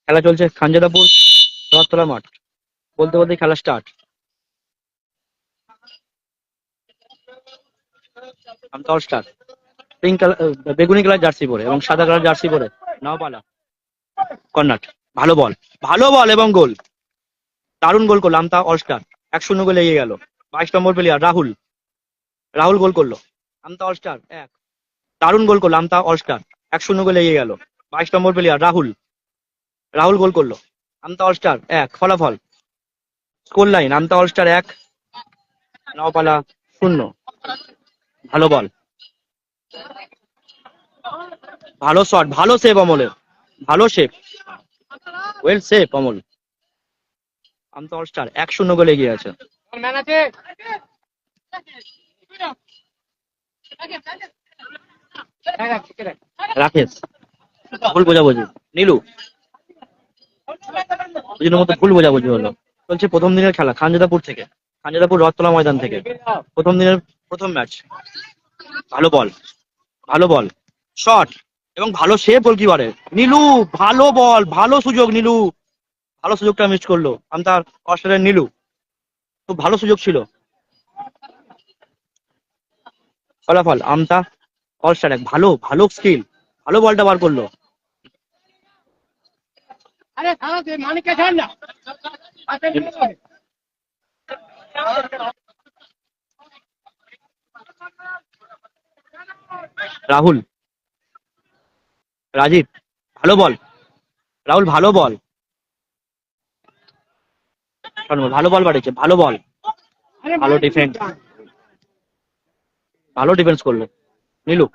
খেলা চলছে খাঞ্জাদাপুর রথতলা মাঠ। বলতে বলতে খেলা স্টার্ট। আমতা অল স্টার পিঙ্ক কালার, বেগুনি কালার জার্সি পরে এবং সাদা কালার জার্সি পরে নাওপালা কর্নাট। ভালো বল, ভালো বল এবং গোল। দারুণ গোল করলো আমতা অল স্টার। 1-0 গোলে এগিয়ে গেল। 22 নম্বর প্লেয়ার রাহুল। রাহুল গোল করলো। আমতা অল স্টার 1। দারুণ গোল করলো আমতা অল স্টার। 1-0 গোলে এগিয়ে গেল। 22 নম্বর প্লেয়ার রাহুল। রাহুল গোল করলো। আমতা অল স্টার 1। ফলাফল স্কোর লাইন আমতা অল স্টার 1, নাওপালা 0। ভালো বল, ভালো শট, ভালো সেভ অমলের। ভালো সেভ, ওয়েল সেভ অমল। আমতা অল স্টার 1-0 গোলে এগিয়ে আছে। রাকেশ ভুল বোঝাবুঝি। নীলু দুজনের মধ্যে ভুল বোঝাবুঝি হলো। চলছে প্রথম দিনের খেলা খাঞ্জাদাপুর থেকে, খাঞ্জাদাপুর রথতলা ময়দান থেকে। প্রথম দিনের প্রথম ম্যাচ। ভালো বল, ভালো বল, শট এবং ভালো সেভ গোলকিপারের। নীলু ভালো বল, ভালো সুযোগ। নীলু ভালো সুযোগটা মিস করলো। আমতার অস্ট্রেলিয়ার নীলু খুব ভালো সুযোগ ছিল। ফলাফল আমতা অল স্টার 1। ভালো ভালো স্কিল, ভালো বলটা বার করলো। রাহুল, রাজীব ভালো বল। রাহুল ভালো বল, ভালো বল বাড়িয়েছে। ভালো বল, ভালো ডিফেন্স, ভালো ডিফেন্স করলো নীলু।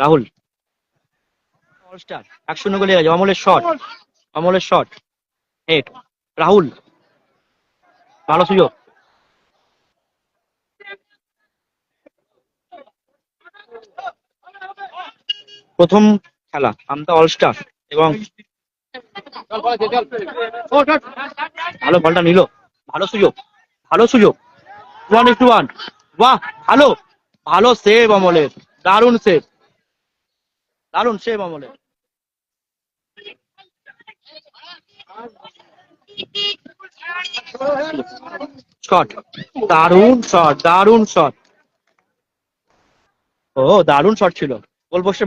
রাহুল অল স্টার 1-0 গোলে গেছে। অমলের শট, অমলের শট হেড। রাহুল ভালো সুযোগ। প্রথম খেলা আমতা অল স্টার এবং ভালো বলটা নিল। ভালো সুযোগ, ভালো সুযোগ। 1-1। বাহ ভালো, ভালো সেভ অমলের। দারুণ সেভ, দারুণ সেভ অমলের। শট, দারুণ শট, দারুণ শট। ও দারুণ শট ছিল। গোল পোস্টে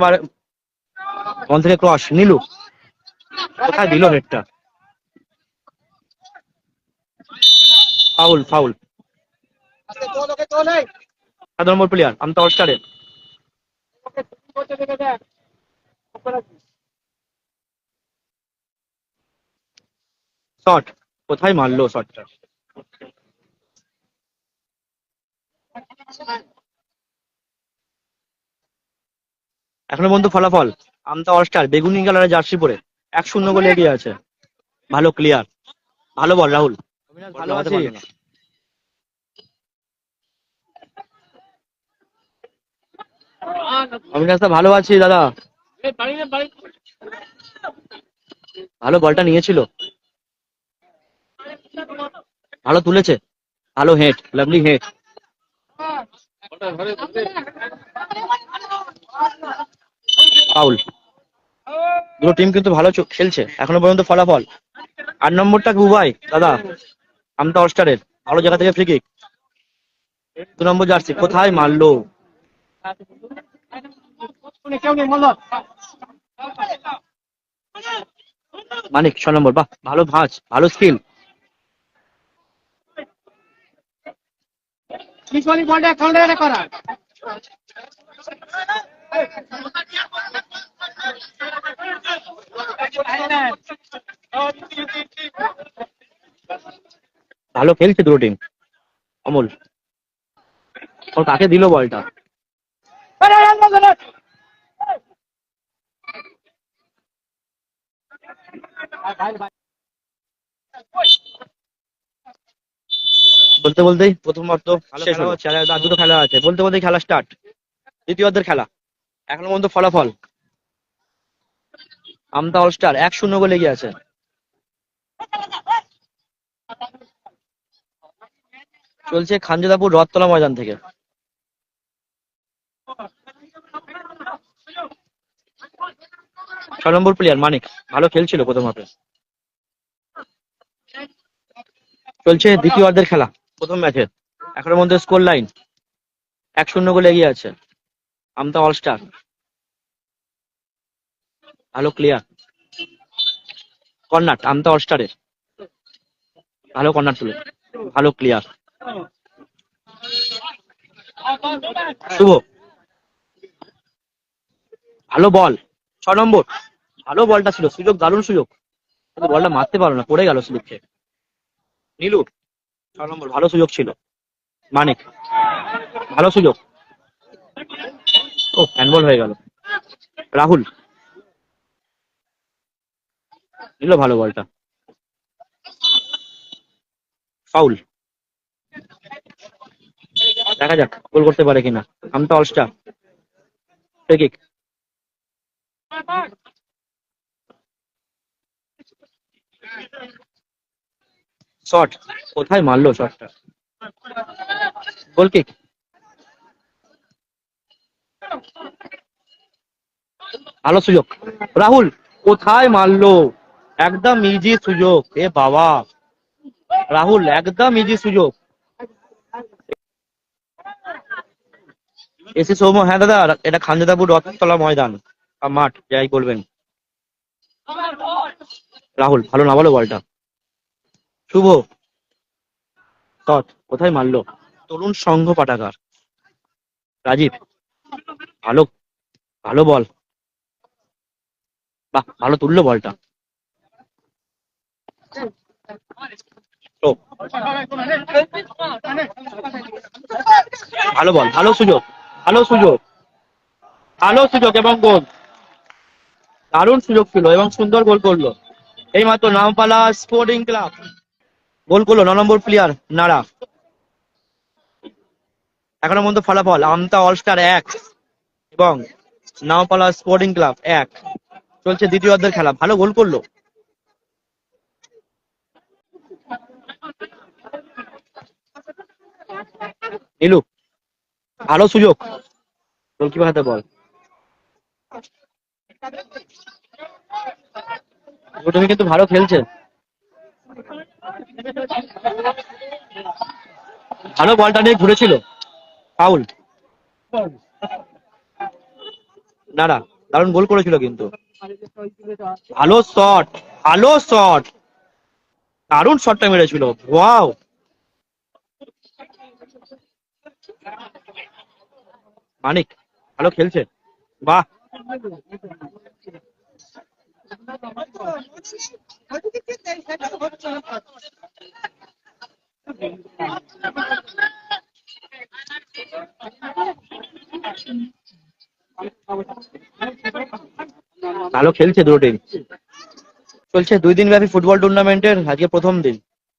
বল থেকে ক্রস। নীলু কোথায় দিল হেডটা। Foul, foul. 7 নম্বর প্লেয়ার আমতা অল স্টারের। শট কোথায় মারলো শটটা। এখনো পর্যন্ত ফলাফল আমতা অল স্টার বেগুনি কালারের জার্সি পরে 1-0 গোলে এগিয়ে আছে। ভালো ক্লিয়ার, ভালো বল রাহুল। ভালো আছি, অবিনাশ দা ভালো আছি দাদা। ভালো বলটা নিয়েছিল, ভালো তুলেছে। ভালো হেড, লাভলি হেড। ফাউল। দুটো টিম কিন্তু ভালো খেলছে এখনো পর্যন্ত। ফলাফল 8 নম্বরটা গুবাই দাদা আমতা অল স্টারের। ভালো জায়গা থেকে ফ্রি কিক। 2 নম্বর জার্সি কোথায় মারলো। মানিক 6 নম্বর। বাহ ভালো ভাঁজ, ভালো স্কিল। ভালো খেলছে দুটো টিম। অমল ও কাকে দিল বলটা। বলতে বলতেই প্রথম অর্ধ শেষ হলো। আর দুটো খেলা আছে। বলতে বলতেই খেলা স্টার্ট। দ্বিতীয় অর্ধের খেলা। এখনো পর্যন্ত ফলাফল আমতা অল স্টার 1-0 গোলে এগিয়ে আছে। চলছে খানজাদাপুর রথতলা ময়দান থেকে। ছয় নম্বর প্লেয়ার মানিক, ভালো খেলছিল প্রথম হাফে। চলছে দ্বিতীয় অর্ধের খেলা প্রথম ম্যাচের। এখনের মধ্যে স্কোর লাইন 1-0 গোলে এগিয়ে আছে আমতা অলস্টার। ভালো ক্লিয়ার কর্নার আমতা অলস্টারের, ভালো কর্নার তুলে, ভালো ক্লিয়ার। শুভ, ভালো বল 6 নম্বর, ভালো বলটা ছিল, সুযোগ, দারুণ সুযোগ, কিন্তু বলটা মারতে পারলো না, পড়ে গেল স্লিপ খেয়ে। নীলু 6 নম্বর, ভালো সুযোগ ছিল। মানিক, ভালো সুযোগ, ও হ্যান্ডবল হয়ে গেল। রাহুল নিল ভালো বলটা, ফাউল। দেখা যাক গোল করতে পারে কিনা আমতা অলস্টার। ফ্রি কিক, শট, কোথায় মারলো শটটা, গোল কিক। ভালো সুযোগ, রাহুল কোথায় মারলো, একদম ইজি সুযোগ, এ বাবা, রাহুল একদম ইজি সুযোগ। এসি সৌম, হ্যাঁ দাদা, এটা খানজাদাপুর রথতলা ময়দান মাঠ, যাই বলবেন। রাহুল ভালো না বলো বলটা, শুভ শট, কোথায় মারলো, তরুণ সংঘ পাঠাগার। রাজীব, ভালো, ভালো বল, বাহ ভালো তুললো বলটা। ও, ভালো বল, ভালো সুযোগ, ভালো সুযোগ, ভালো সুযোগ এবং গোল, দারুণ সুযোগ ছিল এবং সুন্দর গোল করলো এইমাত্র নামপালা স্পোর্টিং ক্লাব। গোল করলো 9 নম্বর প্লেয়ার নারা। এখনো পর্যন্ত ফলাফল আমতা অলস্টার 1 এবং নামপালা স্পোর্টিং ক্লাব 1। চলছে দ্বিতীয় অর্ধের খেলা, ভালো গোল করলো। নীলু, ভালো সুযোগ, গোলকিপার হাতে বল। তুমি কিন্তু ভালো খেলছে, ভালো বলটা নিয়ে ঘুরেছিল, ফাউল। নারা দারুণ গোল করেছিল কিন্তু, ভালো শট, ভালো শট, দারুণ শটটা মেরেছিল, ওয়াও। মানিক ভালো খেলছে, বাহ। ভালো খেলছে দুটো টিম। চলছে 2 দিন ব্যাপী ফুটবল টুর্নামেন্টের আজকে প্রথম দিন।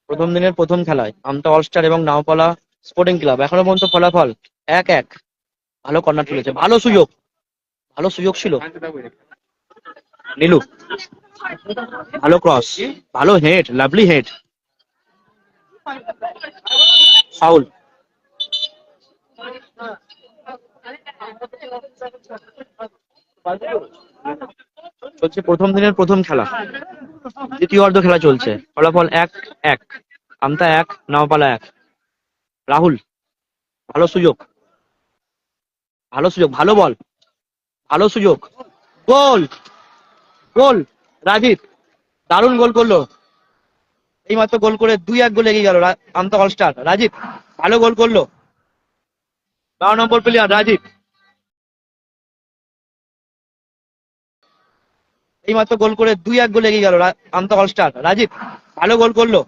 প্রথম দিনের প্রথম খেলায় আমতা অলস্টার এবং নাওপালা স্পোর্টিং ক্লাব এখনো পর্যন্ত ফলাফল 1-1। ভালো কর্নার তুলেছে, ভালো সুযোগ, ভালো সুযোগ ছিল। নীলু, ভালো ক্রস, ভালো হেড, লাভলি হেড, ফাউল। চলছে প্রথম দিনের প্রথম খেলা, দ্বিতীয় অর্ধ খেলা চলছে, ফলাফল 1-1, আমতা 1 নাওপালা 1। রাহুল ভালো সুযোগ, ভালো সুযোগ, ভালো বল, ভালো সুযোগ, গোল, গোল। রাজীব দারুণ গোল করলো, এইমাত্র গোল করে 2-1 গোলে এগিয়ে গেল আমতা অলস্টার। রাজীব ভালো গোল করলো, 12 নম্বর প্লেয়ার রাজীব, এইমাত্র গোল করে 2-1 গোলে এগিয়ে গেল আমতা অলস্টার। রাজীব ভালো গোল করলো,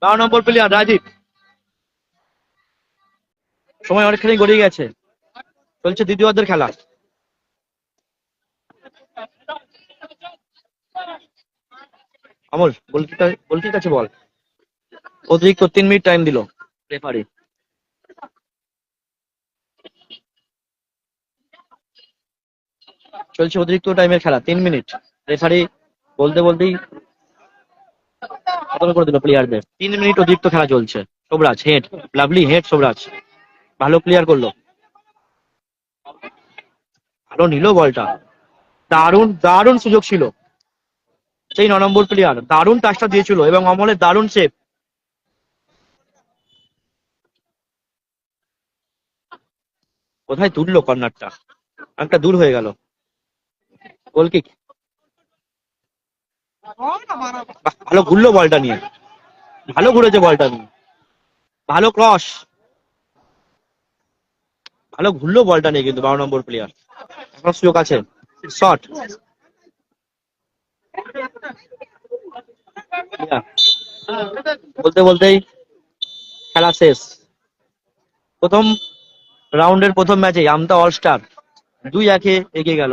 12 নম্বর প্লেয়ার রাজীব। সময় অনেকখানি গড়িয়ে গেছে, চলছে দ্বিতীয় অর্ধের খেলা। অমল গোলকির কাছে বল, অতিরিক্ত 3 মিনিট টাইম দিল রেফারি। চলছে অতিরিক্ত টাইমের খেলা 3 মিনিট, রেফারি বলতে বলতেই খতম করে দিল প্লেয়ারদের। 3 মিনিট অতিরিক্ত খেলা চলছে, Sobhraj head, lovely head Sobhraj, ভালো ক্লিয়ার করলো, ভালো নিল বলটা, দারুণ দারুণ সুযোগ ছিল, সেই 9 নম্বর প্লেয়ার দারুণ টাচটা দিয়েছিল এবং অমলের দারুণ সেভ। কোথায় তুললো কর্নারটা, একটা দূর হয়ে গেল, গোল কিক। ভালো ঘুরলো বলটা নিয়ে, ভালো ঘুরেছে বলটা নিয়ে, ভালো ক্রস, ভালো ঘুরলো বলটা নিয়ে, কিন্তু 12 নম্বর প্লেয়ার এখন সুযোগ আছে, শট, বলতে বলতেই খেলা শেষ। প্রথম রাউন্ডের প্রথম ম্যাচে আমতা অলস্টার 2-1 এগিয়ে গেল।